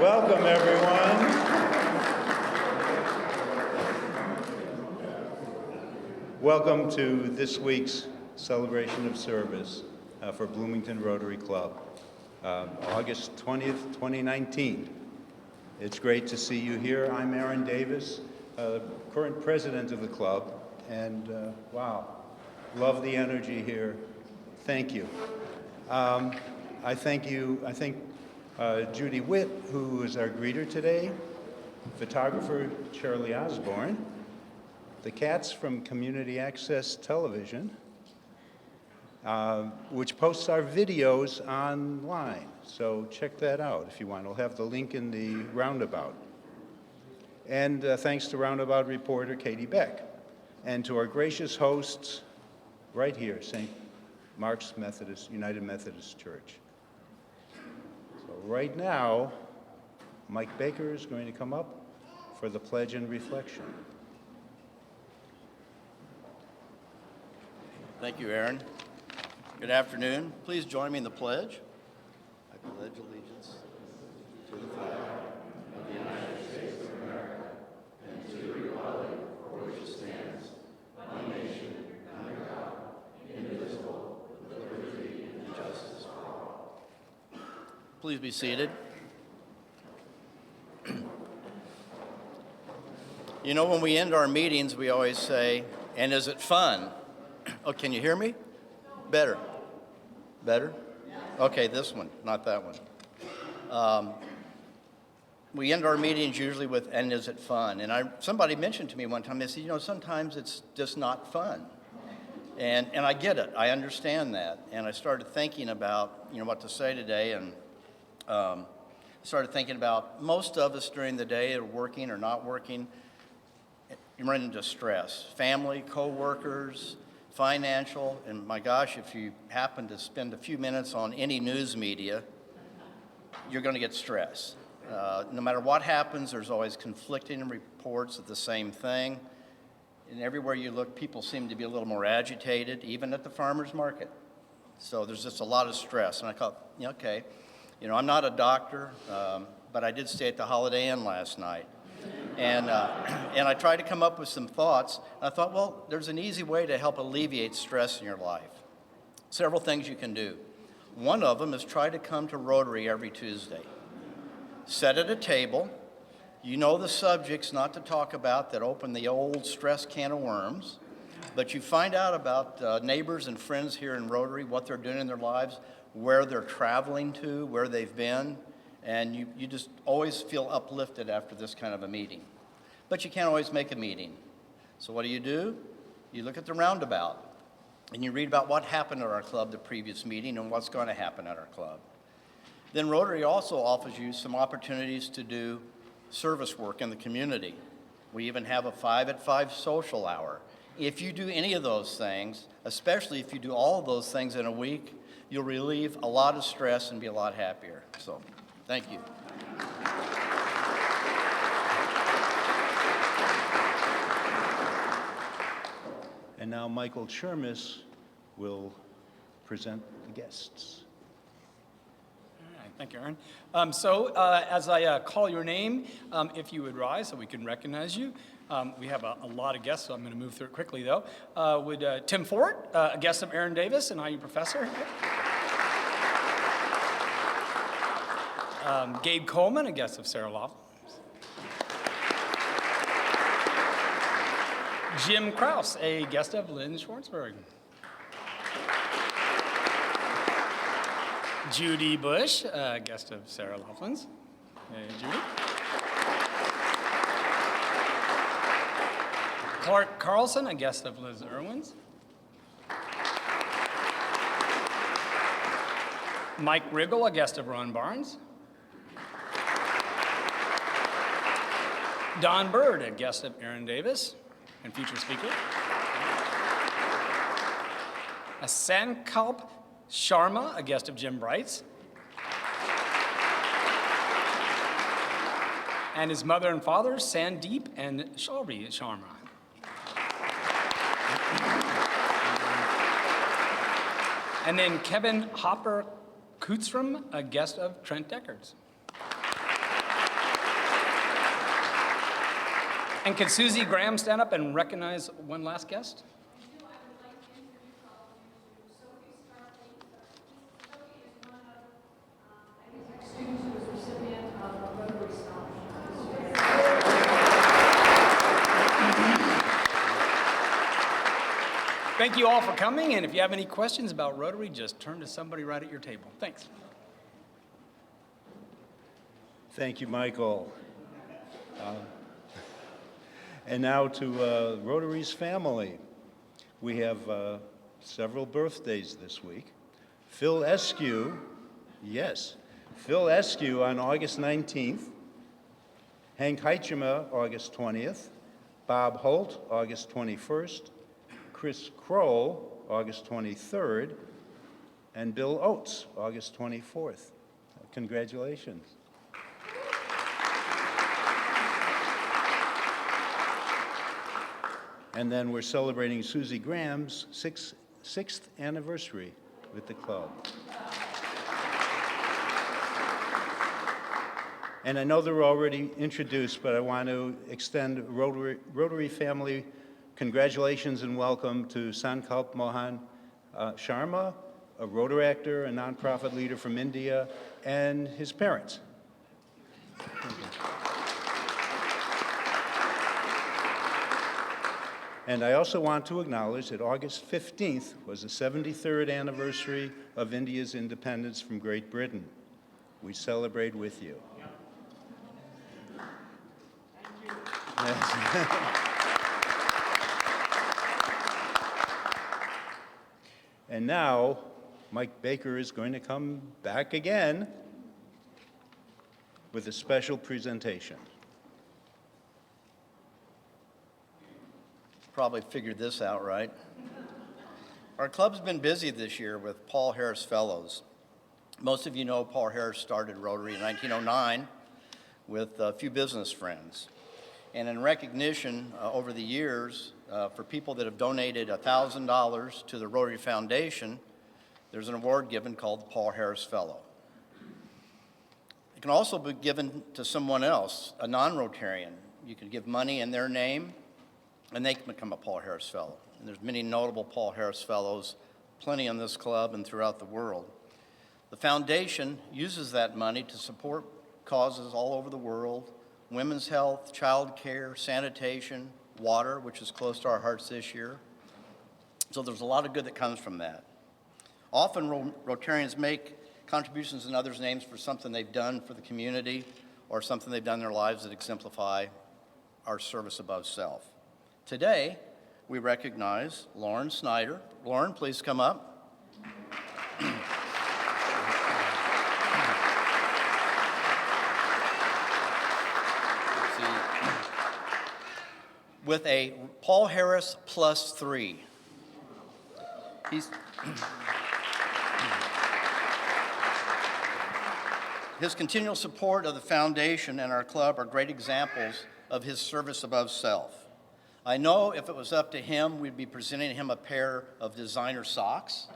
Welcome, everyone. Welcome to this week's celebration of service for Bloomington Rotary Club, August 20th, 2019. It's great to see you here. I'm Aaron Davis, current president of the club, and wow, love the energy here. Thank you. I thank Judy Witt, who is our greeter today, photographer Charlie Osborne, the cats from Community Access Television, which posts our videos online. So check that out if you want. We'll have the link in the roundabout. And thanks to roundabout reporter Katie Beck, and to our gracious hosts right here, St. Mark's United Methodist Church. So right now, Mike Baker is going to come up for the pledge and reflection. Thank you, Aaron. Good afternoon. Please join me in the pledge. I pledge allegiance to the flag of the United States of America and to the republic for which it stands, one nation, under God, indivisible, with liberty and justice for all. Please be seated. You know, when we end our meetings, we always say, "And is it fun?" Oh, can you hear me? Better. Better? Okay, this one, not that one. We end our meetings usually with, "And is it fun?" And somebody mentioned to me one time, they said, sometimes it's just not fun. And I get it. I understand that. And I started thinking about, what to say today, and started thinking about most of us during the day are working or not working. You run into stress. Family, co-workers, financial, and my gosh, if you happen to spend a few minutes on any news media, you're going to get stressed. No matter what happens, there's always conflicting reports of the same thing. And everywhere you look, people seem to be a little more agitated, even at the farmer's market. So there's just a lot of stress. And I thought, okay, I'm not a doctor, but I did stay at the Holiday Inn last night. And I tried to come up with some thoughts. I thought, well, there's an easy way to help alleviate stress in your life. Several things you can do. One of them is try to come to Rotary every Tuesday. Sit at a table. You know the subjects not to talk about that open the old stress can of worms, but you find out about neighbors and friends here in Rotary, what they're doing in their lives, where they're traveling to, where they've been. And you just always feel uplifted after this kind of a meeting. But you can't always make a meeting. So what do? You look at the roundabout, and you read about what happened at our club the previous meeting and what's going to happen at our club. Then Rotary also offers you some opportunities to do service work in the community. We even have a 5 at 5 social hour. If you do any of those things, especially if you do all of those things in a week, you'll relieve a lot of stress and be a lot happier. So. Thank you. And now Michael Chermis will present the guests. All right, thank you, Aaron. As I call your name, if you would rise so we can recognize you. We have a lot of guests, so I'm going to move through it quickly, though. Would Tim Fort, a guest of Aaron Davis, an IU professor. Gabe Coleman, a guest of Sarah Lofthouse. Jim Krause, a guest of Lynn Schwartzberg. Judy Bush, a guest of Sarah Laughlin's. Hey, Judy. Clark Carlson, a guest of Liz Irwin's. Mike Riggle, a guest of Ron Barnes. Don Bird, a guest of Aaron Davis and feature speaker. Sankalp Sharma, a guest of Jim Brights. And his mother and father, Sandeep and Shauri Sharma. And then Kevin Hopper Kutstrom, a guest of Trent Deckards. And could Susie Graham stand up and recognize one last guest? Thank you all for coming, and if you have any questions about Rotary, just turn to somebody right at your table. Thanks. Thank you, Michael. And now to Rotary's family. We have several birthdays this week. Phil Eskew, yes, Phil Eskew on August 19th, Hank Heichema, August 20th, Bob Holt, August 21st, Chris Kroll, August 23rd, and Bill Oates, August 24th. Congratulations. And then we're celebrating Susie Graham's sixth anniversary with the club. And I know they're already introduced, but I want to extend Rotary family congratulations and welcome to Sankalp Mohan Sharma, a Rotary actor, a nonprofit leader from India, and his parents. And I also want to acknowledge that August 15th was the 73rd anniversary of India's independence from Great Britain. We celebrate with you. And now, Mike Baker is going to come back again with a special presentation. Probably figured this out, right? Our club's been busy this year with Paul Harris Fellows. Most of you know Paul Harris started Rotary in 1909 with a few business friends. And in recognition over the years, for people that have donated $1,000 to the Rotary Foundation, there's an award given called the Paul Harris Fellow. It can also be given to someone else, a non-Rotarian. You can give money in their name, and they can become a Paul Harris Fellow. And there's many notable Paul Harris Fellows, plenty in this club and throughout the world. The foundation uses that money to support causes all over the world: women's health, child care, sanitation, water, which is close to our hearts this year. So there's a lot of good that comes from that. Often Rotarians make contributions in others' names for something they've done for the community or something they've done in their lives that exemplify our service above self. Today, we recognize Lauren Snyder. Lauren, please come up. With a Paul Harris +3. His continual support of the foundation and our club are great examples of his service above self. I know if it was up to him, we'd be presenting him a pair of designer socks.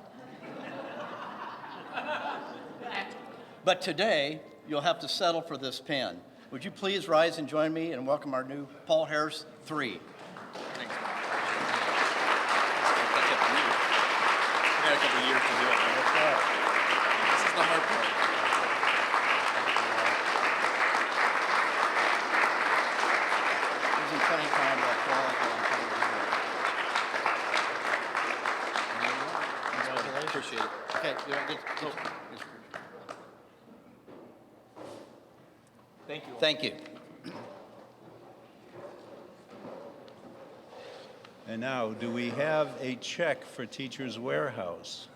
But today, you'll have to settle for this pen. Would you please rise and join me and welcome our new Paul Harris 3. Thanks. We got a couple years to do it. This is the hard part. Using plenty of time to apply. Appreciate it. Okay, get. Thank you. Thank you. And now, do we have a check for Teachers Warehouse?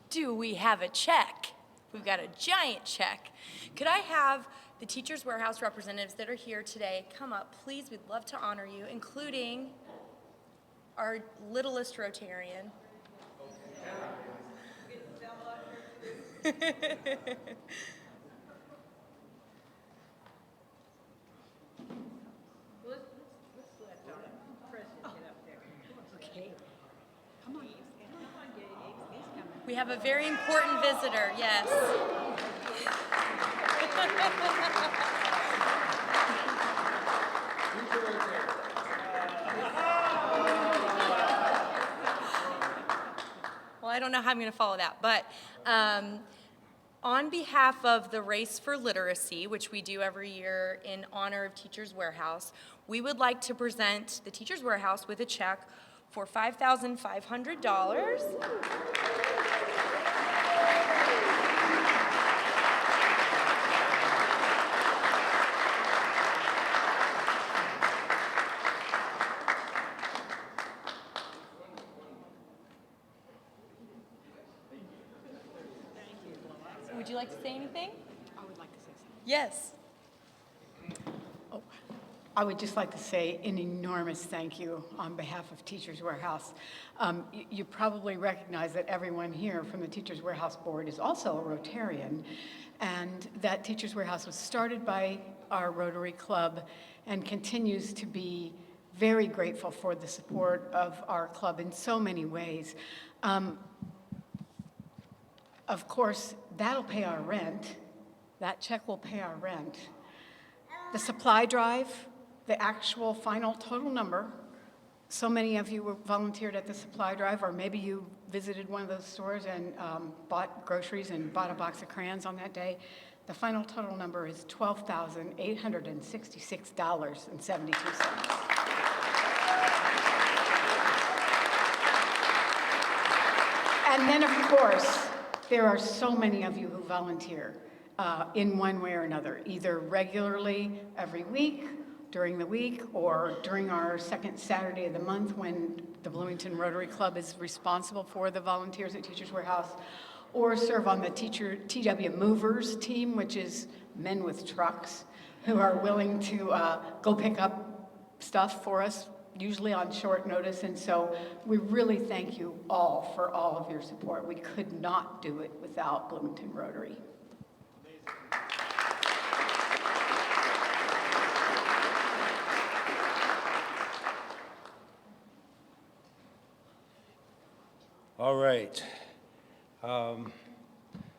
Do we have a check? We've got a giant check. Could I have the Teachers Warehouse representatives that are here today come up, please? We'd love to honor you, including our littlest Rotarian. Let's let our president get up there. Okay. We have a very important visitor, yes. Well, I don't know how I'm going to follow that, but on behalf of the Race for Literacy, which we do every year in honor of Teachers Warehouse, we would like to present the Teachers Warehouse with a check for $5,500. Would you like to say anything? I would like to say something. Yes. Oh, I would just like to say an enormous thank you on behalf of Teachers Warehouse. You probably recognize that everyone here from the Teachers Warehouse Board is also a Rotarian, and that Teachers Warehouse was started by our Rotary Club and continues to be very grateful for the support of our club in so many ways. Of course, that'll pay our rent. That check will pay our rent. The supply drive, the actual final total number, so many of you were volunteered at the supply drive, or maybe you visited one of those stores and bought groceries and bought a box of crayons on that day. The final total number is $12,866.72. And then, of course, there are so many of you who volunteer in one way or another, either regularly every week, during the week, or during our second Saturday of the month when the Bloomington Rotary Club is responsible for the volunteers at Teachers Warehouse, or serve on the TW Movers team, which is men with trucks who are willing to go pick up stuff for us, usually on short notice. And so we really thank you all for all of your support. We could not do it without Bloomington Rotary. All right.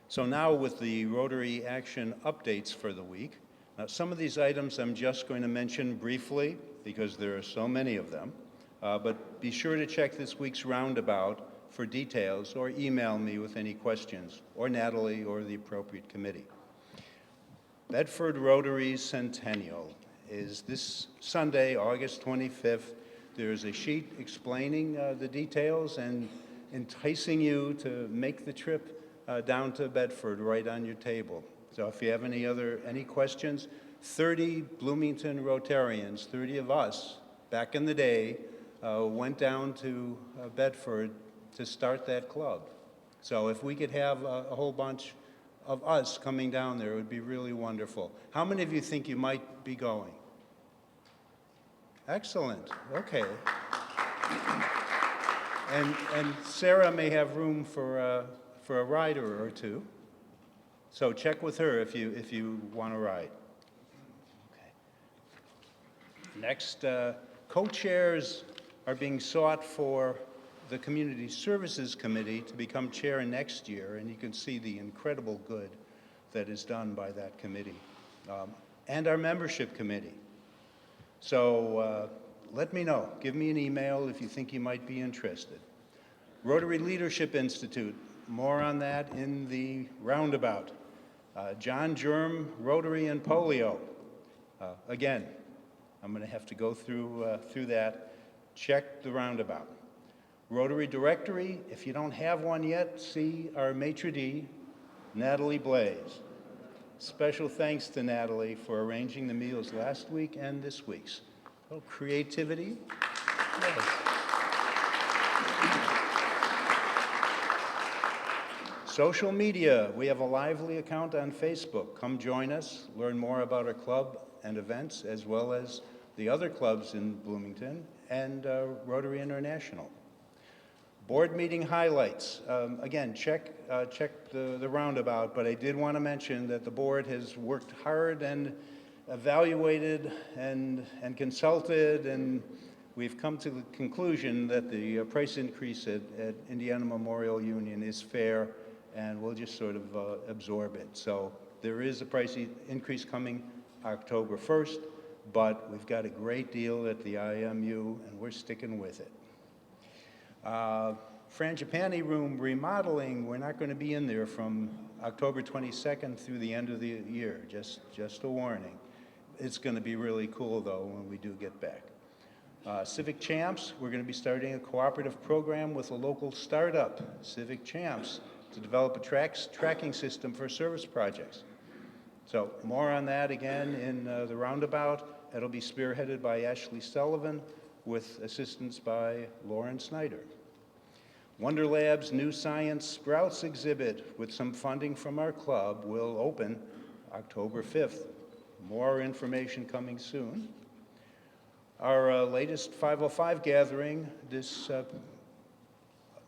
So now with the Rotary Action updates for the week, some of these items I'm just going to mention briefly because there are so many of them, but be sure to check this week's roundabout for details or email me with any questions, or Natalie or the appropriate committee. Bedford Rotary's Centennial is this Sunday, August 25th. There's a sheet explaining the details and enticing you to make the trip down to Bedford right on your table. So if you have any questions, 30 Bloomington Rotarians, 30 of us, back in the day, went down to Bedford to start that club. So if we could have a whole bunch of us coming down there, it would be really wonderful. How many of you think you might be going? Excellent, okay. And Sarah may have room for a rider or two. So check with her if you want to ride. Okay. Next, co-chairs are being sought for the Community Services Committee to become chair next year, and you can see the incredible good that is done by that committee, and our membership committee. So let me know. Give me an email if you think you might be interested. Rotary Leadership Institute, more on that in the roundabout. John Germ, Rotary and Polio. Again, I'm going to have to go through that. Check the roundabout. Rotary Directory, if you don't have one yet, see our maitre d', Natalie Blaze. Special thanks to Natalie for arranging the meals last week and this week's. Oh, creativity. Yes. Social media, we have a lively account on Facebook. Come join us, learn more about our club and events, as well as the other clubs in Bloomington and Rotary International. Board meeting highlights. Again, check the roundabout, but I did want to mention that the board has worked hard and evaluated and consulted and we've come to the conclusion that the price increase at Indiana Memorial Union is fair, and we'll just sort of absorb it. So there is a price increase coming October 1st, but we've got a great deal at the IMU, and we're sticking with it. Frangipani room remodeling, we're not going to be in there from October 22nd through the end of the year, just a warning. It's going to be really cool, though, when we do get back. Civic Champs, we're going to be starting a cooperative program with a local startup, Civic Champs, to develop a tracking system for service projects. So more on that again in the roundabout. It'll be spearheaded by Ashley Sullivan with assistance by Lauren Snyder. Wonder Lab's new Science Sprouts exhibit with some funding from our club will open October 5th. More information coming soon. Our latest 505 gathering this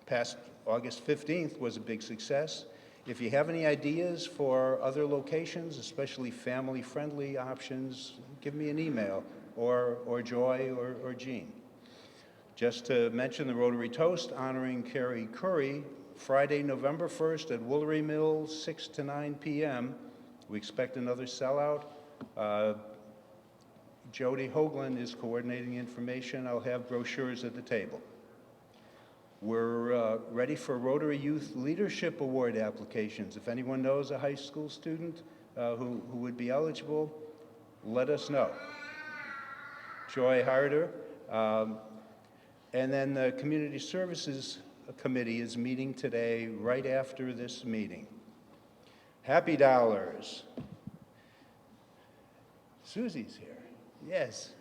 past August 15th was a big success. If you have any ideas for other locations, especially family-friendly options, give me an email, or Joy or Jean. Just to mention the Rotary Toast honoring Carrie Curry, Friday, November 1st at Woolery Mills, 6 to 9 p.m. We expect another sellout. Jody Hoagland is coordinating information. I'll have brochures at the table. We're ready for Rotary Youth Leadership Award applications. If anyone knows a high school student who would be eligible, let us know. Joy Harder. And then the Community Services Committee is meeting today right after this meeting. Happy Dollars. Susie's here. Yes.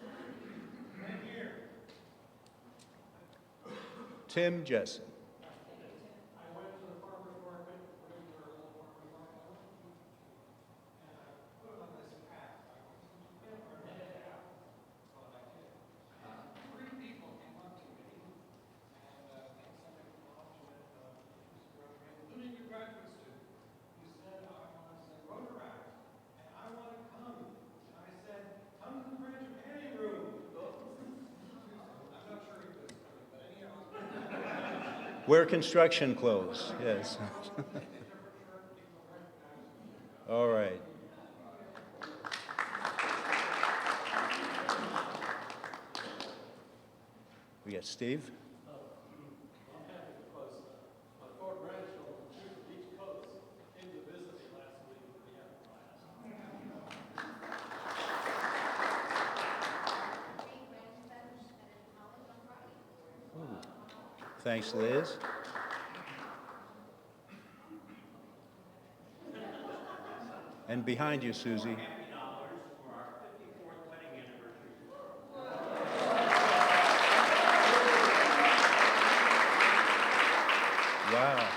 Tim Jessen. Wear construction clothes, yes. All right. We got Steve. Thanks, Liz. And behind you, Susie. Wow.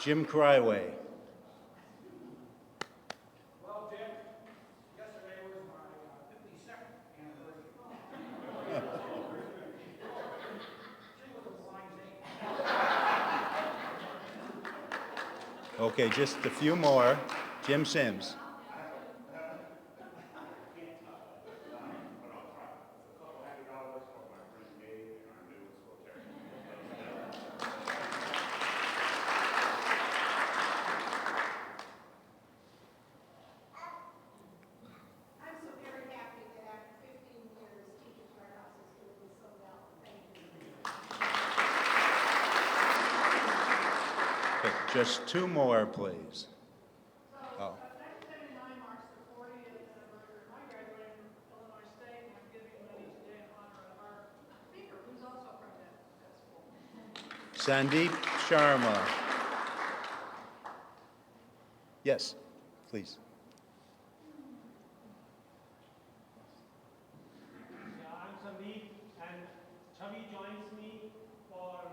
Jim Cryway. Well, Jim, yesterday was my 52nd anniversary. Okay, just a few more. Jim Sims. I'm so very happy that after 15 years, Teachers Warehouse is doing so well. Thank you. Okay, just two more, please. Oh. 1979 marks the 40th anniversary of my graduating from Illinois State, and I'm giving money today in honor of our speaker, who's also from that school. Sandeep Sharma. Yes, please. I'm Sandeep, and Chavi joins me for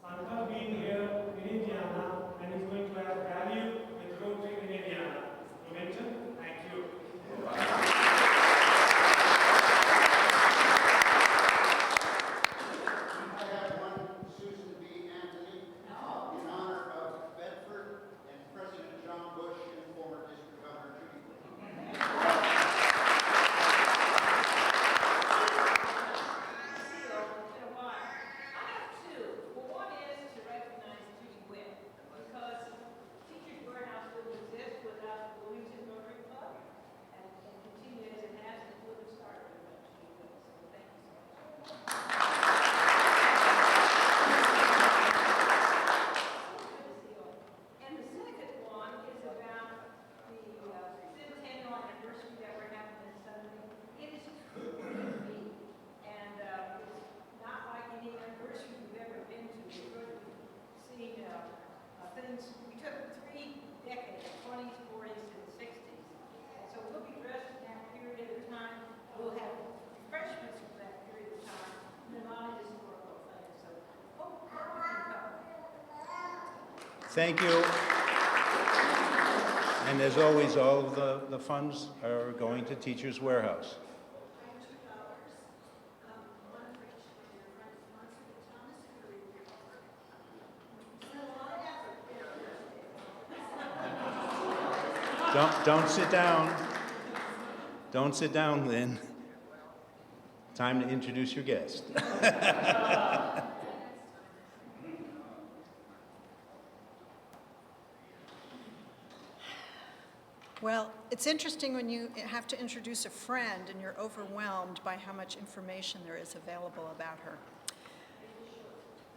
Santa being here in Indiana, and he's going to add value with Rotary in Indiana. Luncheon, thank you. I have one Susan B. Anthony in honor of Bedford and President John Bush and former District Governor Judy Lee. Thank you. And as always, all of the funds are going to Teachers Warehouse. Don't sit down. Don't sit down, Lynn. Time to introduce your guest. Well, it's interesting when you have to introduce a friend and you're overwhelmed by how much information there is available about her.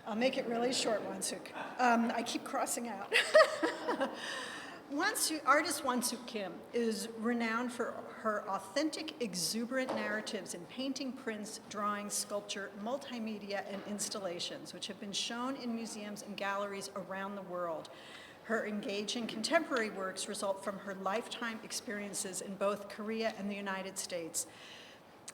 I'll make it really short, Wansuk. I keep crossing out. Artist Wansuk Kim is renowned for her authentic, exuberant narratives in painting, prints, drawings, sculpture, multimedia, and installations, which have been shown in museums and galleries around the world. Her engaging contemporary works result from her lifetime experiences in both Korea and the United States.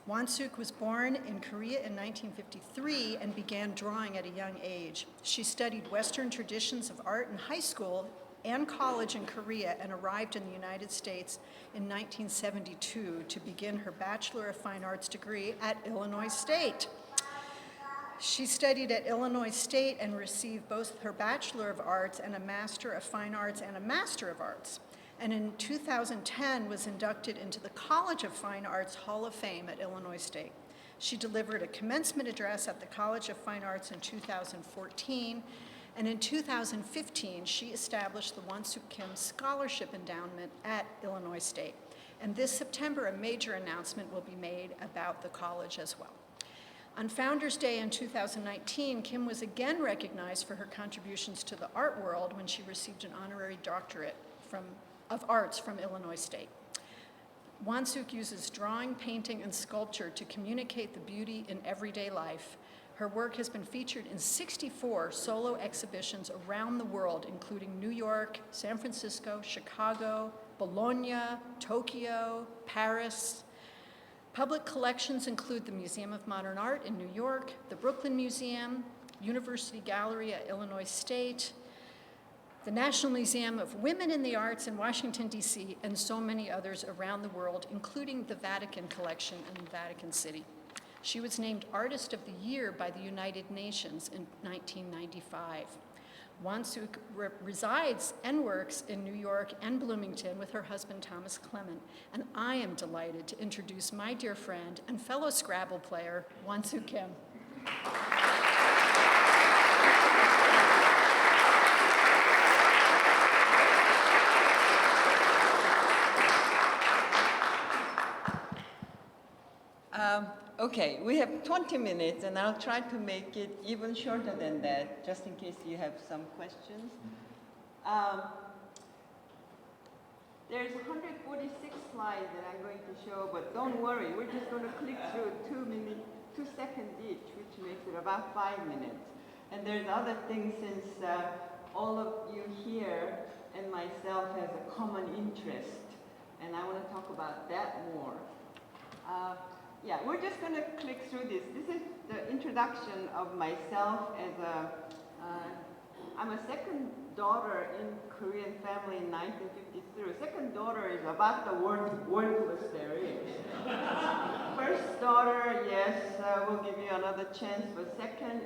Wansuk was born in Korea in 1953 and began drawing at a young age. She studied Western traditions of art in high school and college in Korea and arrived in the United States in 1972 to begin her Bachelor of Fine Arts degree at Illinois State. She studied at Illinois State and received both her Bachelor of Arts and a Master of Fine Arts and a Master of Arts. And in 2010 was inducted into the College of Fine Arts Hall of Fame at Illinois State. She delivered a commencement address at the College of Fine Arts in 2014, and in 2015 she established the Wansuk Kim Scholarship Endowment at Illinois State. And this September a major announcement will be made about the college as well. On Founders Day in 2019, Kim was again recognized for her contributions to the art world when she received an honorary doctorate of arts from Illinois State. Wansuk uses drawing, painting, and sculpture to communicate the beauty in everyday life. Her work has been featured in 64 solo exhibitions around the world, including New York, San Francisco, Chicago, Bologna, Tokyo, Paris. Public collections include the Museum of Modern Art in New York, the Brooklyn Museum, University Gallery at Illinois State, the National Museum of Women in the Arts in Washington, D.C., and so many others around the world, including the Vatican Collection in Vatican City. She was named Artist of the Year by the United Nations in 1995. Wansuk resides and works in New York and Bloomington with her husband, Thomas Clement, and I am delighted to introduce my dear friend and fellow Scrabble player, Wansuk Kim. Okay, we have 20 minutes, and I'll try to make it even shorter than that, just in case you have some questions. There's 146 slides that I'm going to show, but don't worry, we're just going to click through 2 seconds each, which makes it about 5 minutes. And there's other things, since all of you here and myself has a common interest, and I want to talk about that more. Yeah, we're just going to click through this. This is the introduction of myself as I'm a second daughter in Korean family in 1953. Second daughter is about the worthless there is. First daughter, yes, we'll give you another chance, but second,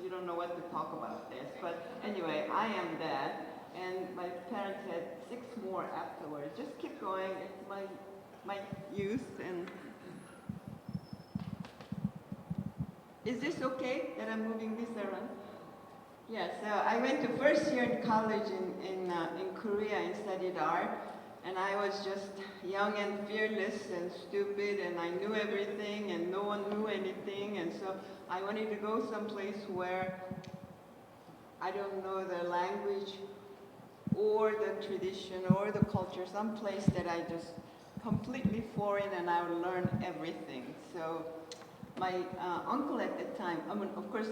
you don't know what to talk about this. But anyway, I am that, and my parents had 6 more afterwards. Just keep going. It's my youth. And is this okay that I'm moving this around? Yeah, so I went to first year in college in Korea and studied art, and I was just young and fearless and stupid, and I knew everything and no one knew anything, and so I wanted to go someplace where I don't know the language or the tradition or the culture, someplace that I just completely foreign and I would learn everything. So my uncle at the time, I mean, of course,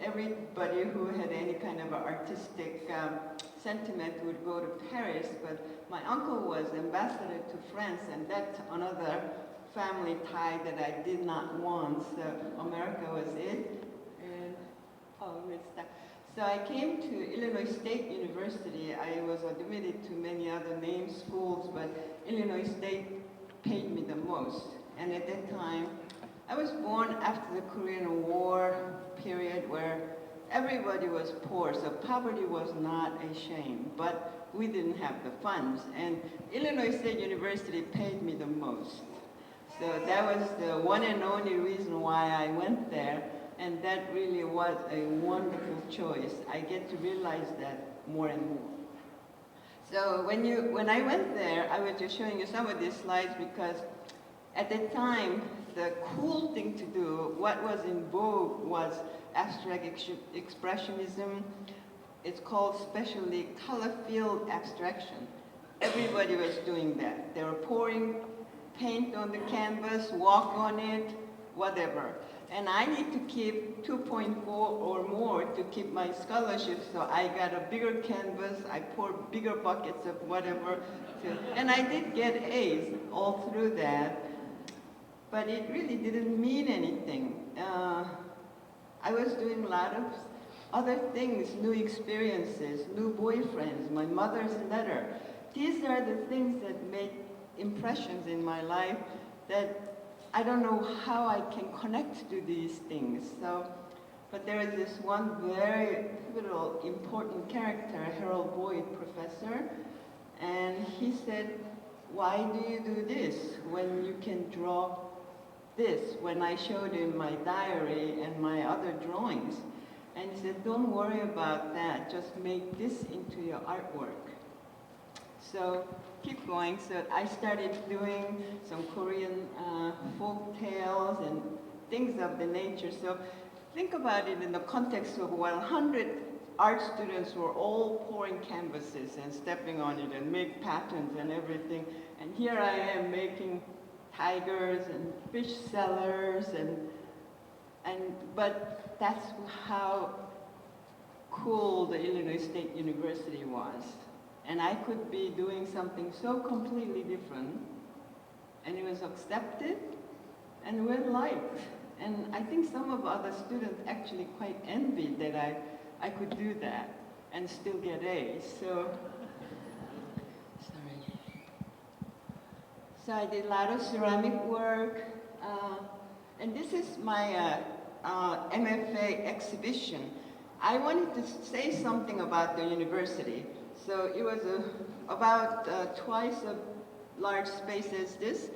everybody who had any kind of artistic sentiment would go to Paris, but my uncle was ambassador to France, and that's another family tie that I did not want. So America was it, and oh, it's that. So I came to Illinois State University. I was admitted to many other named schools, but Illinois State paid me the most. And at that time, I was born after the Korean War period where everybody was poor, so poverty was not a shame, but we didn't have the funds. And Illinois State University paid me the most. So that was the one and only reason why I went there, and that really was a wonderful choice. I get to realize that more and more. So when I went there, I was just showing you some of these slides because at the time, the cool thing to do, what was in vogue was abstract expressionism. It's called specially color-filled abstraction. Everybody was doing that. They were pouring paint on the canvas, walk on it, whatever. And I need to keep 2.4 or more to keep my scholarship, so I got a bigger canvas, I poured bigger buckets of whatever, and I did get A's all through that, but it really didn't mean anything. I was doing a lot of other things, new experiences, new boyfriends, my mother's letter. These are the things that make impressions in my life that I don't know how I can connect to these things. So, but there is this one very pivotal, important character, Harold Boyd, professor, and he said, why do you do this when you can draw this? When I showed him my diary and my other drawings, and he said, don't worry about that, just make this into your artwork. So keep going. So I started doing some Korean folk tales and things of the nature. So think about it in the context of 100 art students were all pouring canvases and stepping on it and make patterns and everything. And here I am making tigers and fish sellers but that's how cool the Illinois State University was. And I could be doing something so completely different, and it was accepted and well liked. And I think some of other students actually quite envied that I could do that and still get A's. So, sorry. So I did a lot of ceramic work, and this is my MFA exhibition. I wanted to say something about the university. So it was about twice a large space as this,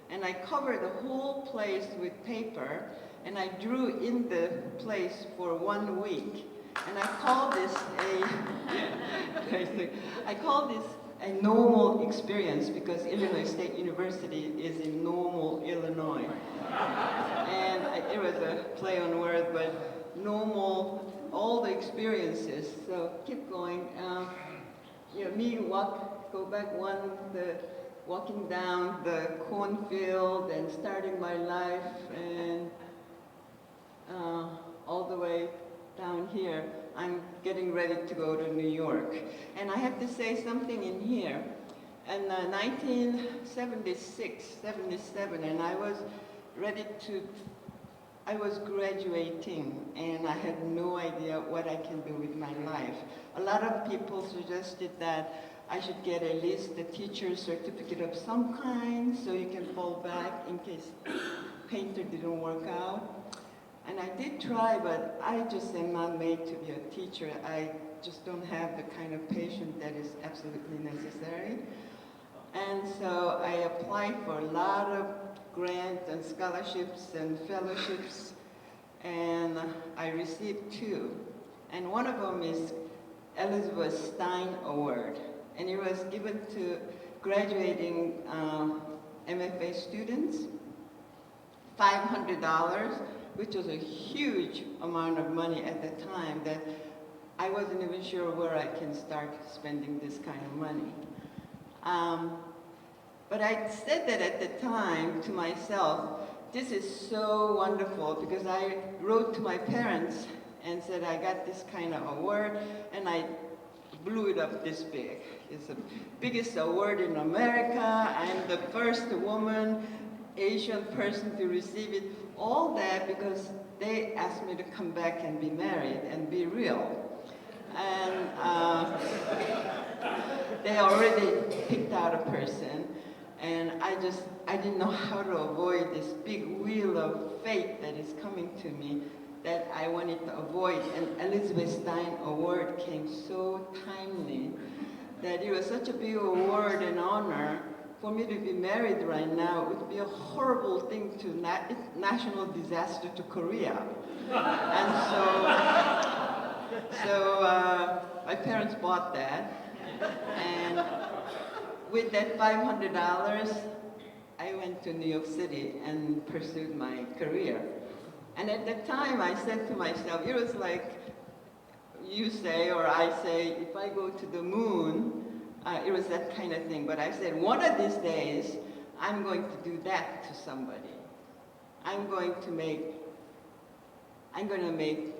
and I covered the whole place with paper, and I drew in the place for 1 week. And I call this a normal experience because Illinois State University is in Normal, Illinois. And it was a play on word, but normal, all the experiences. So keep going. Me go back walking down the cornfield and starting my life, and all the way down here, I'm getting ready to go to New York. And I have to say something in here. In 1976, 77, and I was graduating, and I had no idea what I can do with my life. A lot of people suggested that I should get at least a teacher's certificate of some kind so you can fall back in case painter didn't work out. And I did try, but I just am not made to be a teacher. I just don't have the kind of patience that is absolutely necessary. And so I applied for a lot of grants and scholarships and fellowships, and I received 2. And one of them is Elizabeth Stein Award, and it was given to graduating MFA students, $500, which was a huge amount of money at the time that I wasn't even sure where I can start spending this kind of money. But I said that at the time to myself, this is so wonderful, because I wrote to my parents and said I got this kind of award, and I blew it up this big. It's the biggest award in America. I'm the first woman, Asian person to receive it. All that because they asked me to come back and be married and be real. And they already picked out a person, and I didn't know how to avoid this big wheel of fate that is coming to me that I wanted to avoid. And Elizabeth Stein Award came so timely that it was such a big award and honor. For me to be married right now, it would be a horrible thing to national disaster to Korea. And so my parents bought that. And with that $500, I went to New York City and pursued my career. And at the time, I said to myself, it was like you say or I say, if I go to the moon, it was that kind of thing. But I said, one of these days, I'm going to do that to somebody. I'm going to make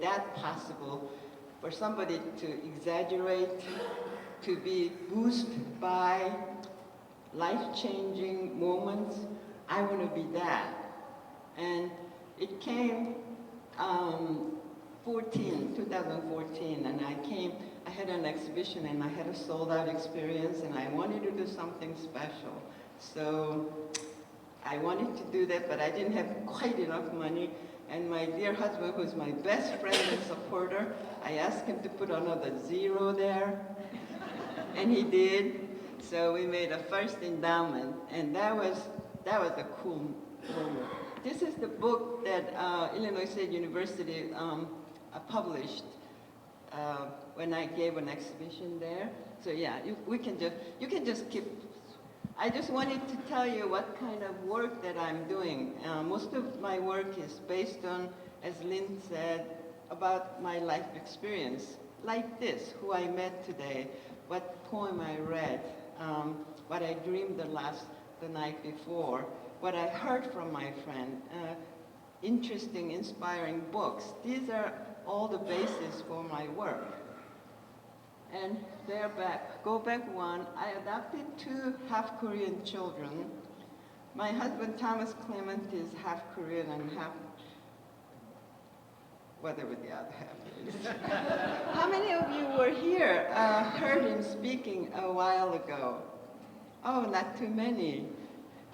that possible for somebody to exaggerate, to be boosted by life-changing moments. I want to be that. And it came 2014, and I had an exhibition and I had a sold-out experience, and I wanted to do something special. So I wanted to do that, but I didn't have quite enough money. And my dear husband, who's my best friend and supporter, I asked him to put another zero there, and he did. So we made a first endowment, and that was a cool moment. This is the book that Illinois State University published when I gave an exhibition there. So yeah, you can just keep. I just wanted to tell you what kind of work that I'm doing. Most of my work is based on, as Lynn said, about my life experience, like this, who I met today, what poem I read, what I dreamed the night before, what I heard from my friend, interesting, inspiring books. These are all the basis for my work. And they're back. Go back one. I adopted 2 half-Korean children. My husband, Thomas Clement, is half Korean and half whatever the other half is. How many of you were here, heard him speaking a while ago? Oh, not too many.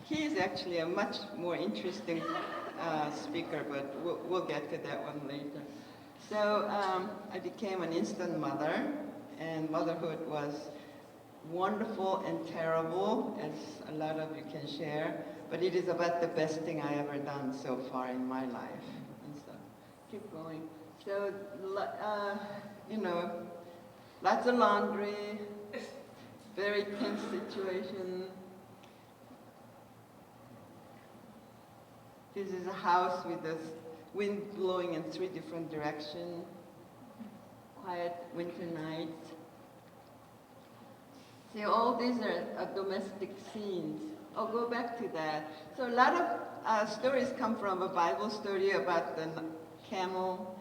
He is actually a much more interesting speaker, but we'll get to that one later. So I became an instant mother, and motherhood was wonderful and terrible, as a lot of you can share, but it is about the best thing I ever done so far in my life. And so, keep going. So, lots of laundry, very tense situation. This is a house with the wind blowing in 3 different directions. Quiet winter night. See, all these are domestic scenes. I'll go back to that. So a lot of stories come from a Bible story about the camel,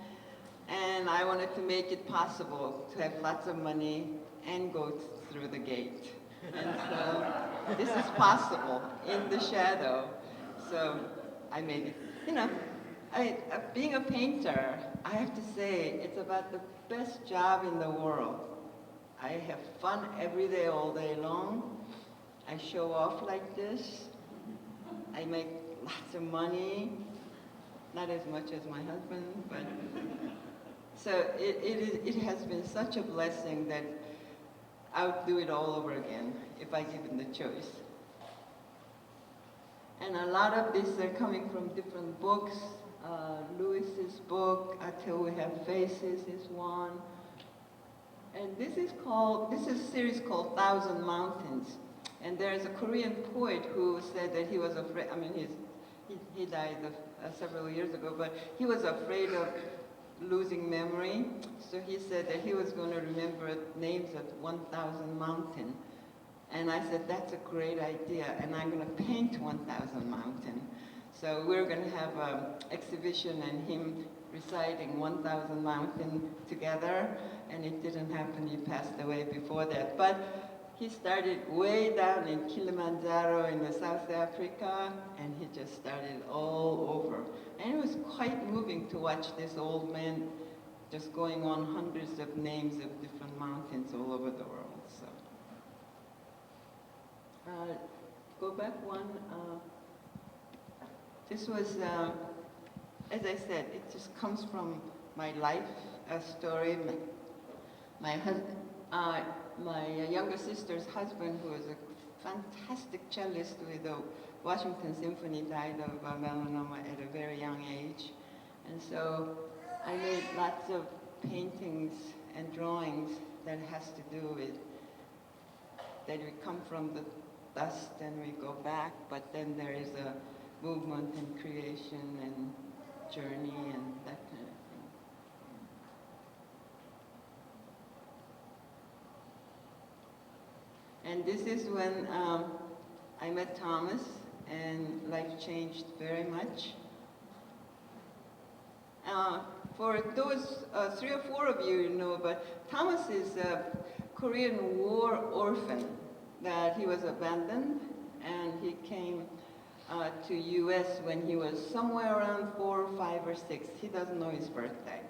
and I wanted to make it possible to have lots of money and go through the gate. And so this is possible in the shadow. So I made it. Being a painter, I have to say, it's about the best job in the world. I have fun every day, all day long. I show off like this. I make lots of money, not as much as my husband, but so it has been such a blessing that I would do it all over again if I given the choice. And a lot of these are coming from different books. Lewis's book, Until We Have Faces, is one. And this is a series called Thousand Mountains. And there's a Korean poet who said that he was afraid, he died several years ago, but he was afraid of losing memory. So he said that he was going to remember names of 1,000 mountains. And I said, that's a great idea, and I'm going to paint 1,000 mountains. So we're going to have an exhibition and him reciting 1,000 mountains together, and it didn't happen. He passed away before that. But he started way down in Kilimanjaro in South Africa, and he just started all over. And it was quite moving to watch this old man just going on hundreds of names of different mountains all over the world. So, go back one. This was, as I said, it just comes from my life story. My younger sister's husband, who was a fantastic cellist with the Washington Symphony, died of melanoma at a very young age. And so I made lots of paintings and drawings that has to do with that we come from the dust and we go back, but then there is a movement and creation and journey and that kind of thing. And this is when I met Thomas, and life changed very much. For those 3 or 4 of you know, but Thomas is a Korean War orphan that he was abandoned, and he came to U.S. when he was somewhere around 4 or 5 or 6. He doesn't know his birthday.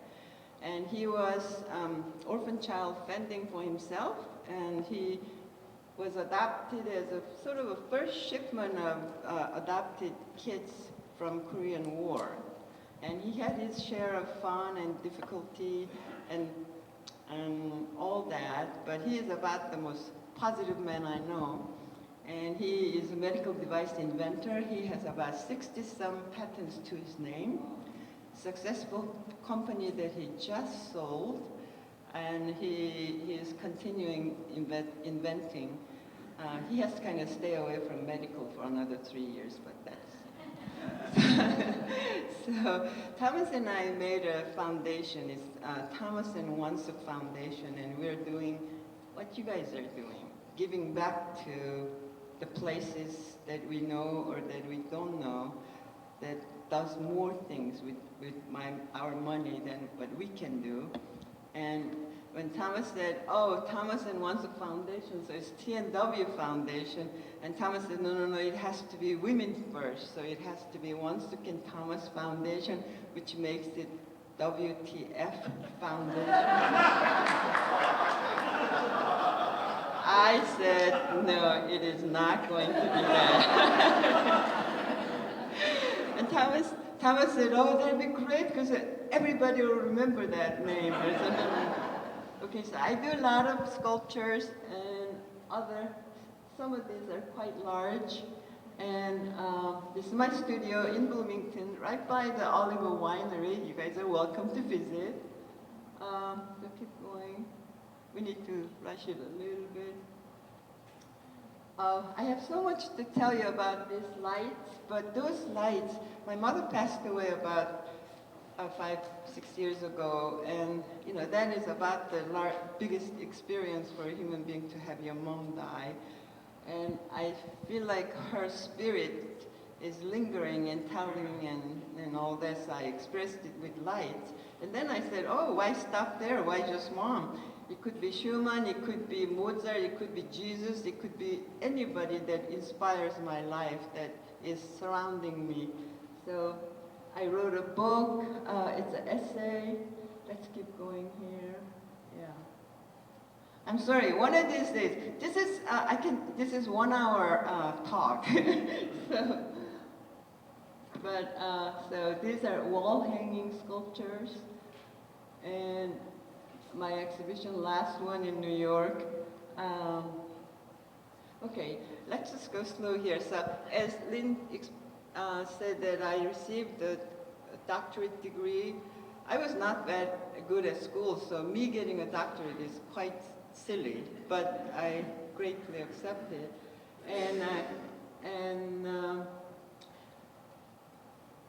And he was orphan child fending for himself, and he was adopted as a sort of a first shipment of adopted kids from Korean War. And he had his share of fun and difficulty and all that, but he is about the most positive man I know. And he is a medical device inventor. He has about 60-some patents to his name. Successful company that he just sold, and he is continuing inventing. He has to kind of stay away from medical for another 3 years, but that's... So Thomas and I made a foundation. It's Thomas and Wansuk Foundation, and we're doing what you guys are doing, giving back to the places that we know or that we don't know, that does more things with our money than what we can do. And when Thomas said, oh, Thomas and Wansuk Foundation, so it's T&W Foundation, and Thomas said, no, it has to be women first, so it has to be Wansuk and Thomas Foundation, which makes it WTF Foundation. I said, no, it is not going to be that. And Thomas said, oh, that'd be great, because everybody will remember that name or something. Okay, so I do a lot of sculptures and some of these are quite large. And this is my studio in Bloomington, right by the Oliver Winery. You guys are welcome to visit. So keep going. We need to rush it a little bit. I have so much to tell you about these lights, but those lights, my mother passed away about 5, 6 years ago, and you know that is about the biggest experience for a human being to have your mom die. And I feel like her spirit is lingering and telling and all this. I expressed it with lights. And then I said, oh, why stop there? Why just mom? It could be Schumann, it could be Mozart, it could be Jesus, it could be anybody that inspires my life, that is surrounding me. So I wrote a book, it's an essay. Let's keep going here, yeah. I'm sorry, one of these days, this is 1 hour talk. So these are wall hanging sculptures, and my exhibition, last one in New York. Okay, let's just go slow here. So as Lynn said that I received a doctorate degree, I was not that good at school, so me getting a doctorate is quite silly, but I gratefully accept it. And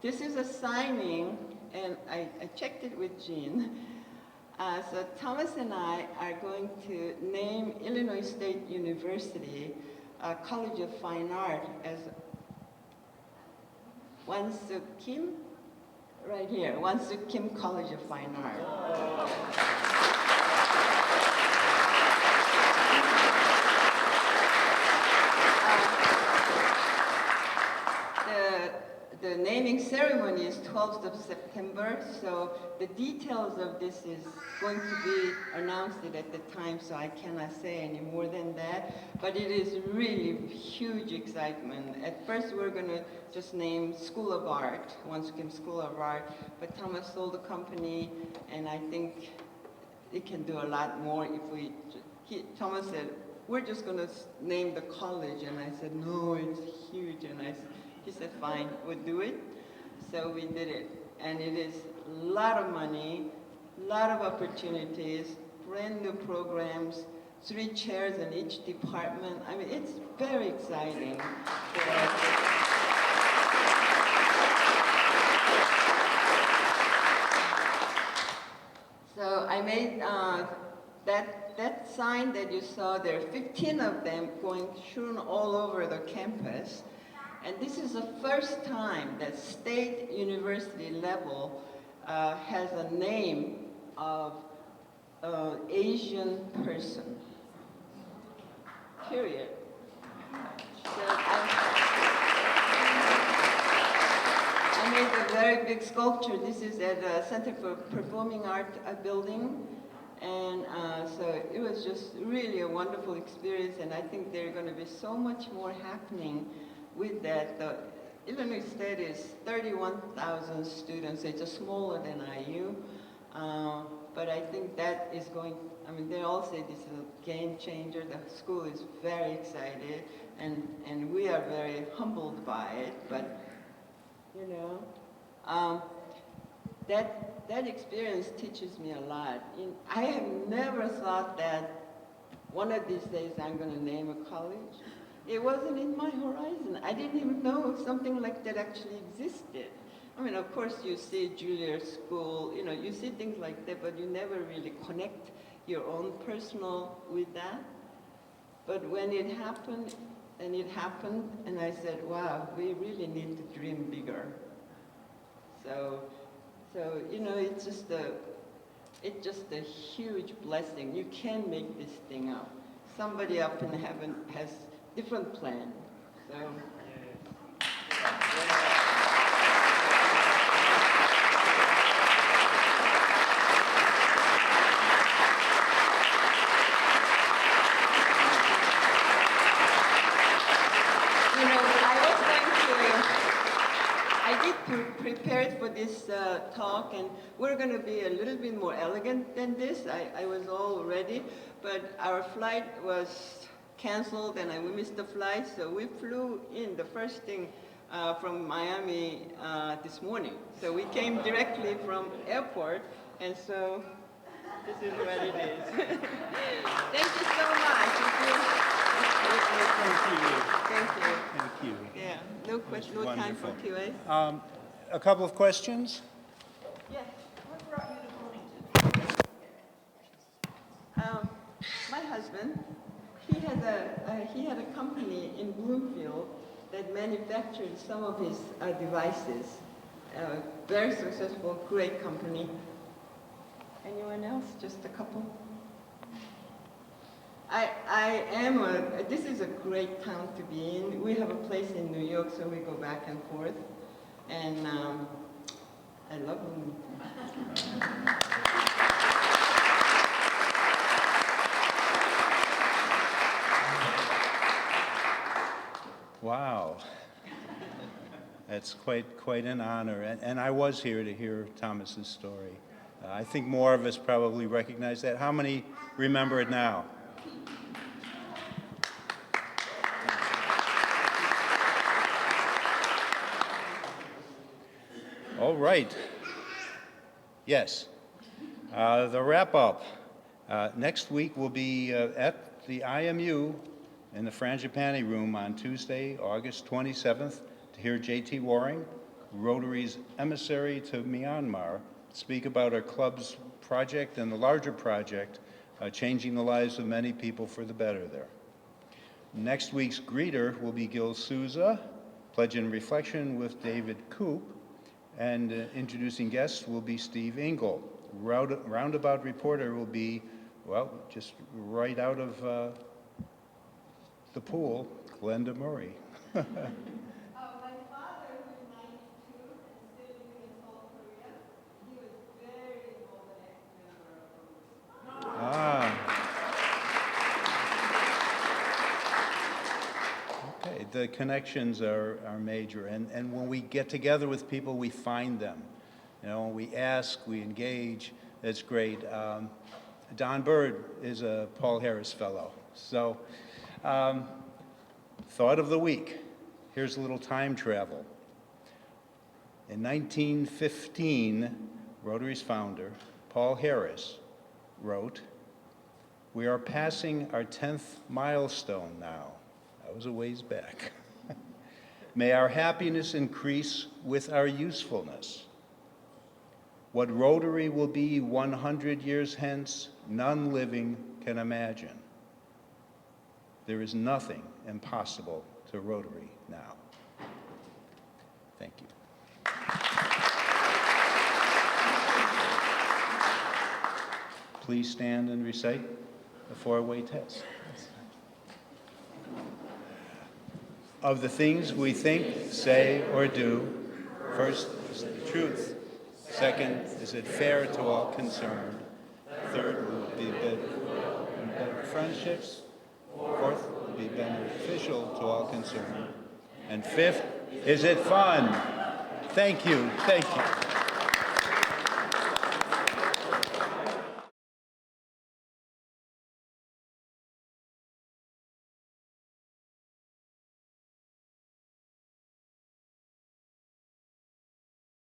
this is a signing, and I checked it with Jean. So Thomas and I are going to name Illinois State University College of Fine Art as Wansuk Kim, right here, Wansuk Kim College of Fine Art. The naming ceremony is 12th of September, so the details of this is going to be announced at the time, so I cannot say any more than that. But it is really huge excitement. At first, we're going to just name School of Art, Once Again School of Art, but Thomas sold the company, and I think it can do a lot more if we. Thomas said, we're just going to name the college, and I said, no, it's huge, and he said, fine, we'll do it. So we did it, and it is a lot of money, a lot of opportunities, brand new programs, 3 chairs in each department. I mean, it's very exciting for us. So I made that sign that you saw, there are 15 of them going strewn all over the campus. And this is the first time that state university level has a name of Asian person, period. So I made a very big sculpture. This is at the Center for Performing Art building. And so it was just really a wonderful experience, and I think there's going to be so much more happening with that. The Illinois State is 31,000 students. It's smaller than IU, but I think that is going, I mean, they all say this is a game changer. The school is very excited, and we are very humbled by it, but, you know, that experience teaches me a lot. I have never thought that one of these days I'm going to name a college. It wasn't in my horizon. I didn't even know something like that actually existed. I mean, of course, you see Juilliard School, you know, you see things like that, but you never really connect your own personal with that. But when it happened, and I said, wow, we really need to dream bigger. So you know, it's just a huge blessing. You can't make this thing up. Somebody up in heaven has different plan. So. You know, I did prepare for this talk, and we're going to be a little bit more elegant than this. I was all ready, but our flight was canceled, and we missed the flight, so we flew in the first thing from Miami this morning. So we came directly from airport, and so this is what it is. Thank you so much. Thank you. Thank you. Yeah, no question, no time for Wonderful. QA. A couple of questions? Yes. What brought you to Bloomington? My husband, he had a company in Bloomfield that manufactured some of his devices. Very successful, great company. Anyone else? Just a couple? This is a great town to be in. We have a place in New York, so we go back and forth. And I love Bloomington. Wow. That's quite an honor. And I was here to hear Thomas's story. I think more of us probably recognize that. How many remember it now? All right. Yes. The wrap-up. Next week will be at the IMU in the Frangipani Room on Tuesday, August 27th, to hear J.T. Waring, Rotary's emissary to Myanmar, speak about our club's project and the larger project, changing the lives of many people for the better there. Next week's greeter will be Gil Souza, Pledge and Reflection with David Koop, and introducing guests will be Steve Engel. Roundabout reporter will be, well, just right out of the pool, Glenda Murray. My father, who is 92, and the connections are major. And when we get together with people, we find them. You know, we ask, we engage. It's great. Don Bird is a Paul Harris Fellow. So, thought of the week. Here's a little time travel. In 1915, Rotary's founder, Paul Harris, wrote, "We are passing our 10th milestone now." That was a ways back. "May our happiness increase with our usefulness. What Rotary will be 100 years hence, none living can imagine. There is nothing impossible to Rotary now." Thank you. Please stand and recite the four-way test. Of the things we think, say, or do, first is the truth. Second, is it fair to all concerned? Third, would be better friendships. Fourth, would be beneficial to all concerned. And fifth, is it fun? Thank you. Thank you.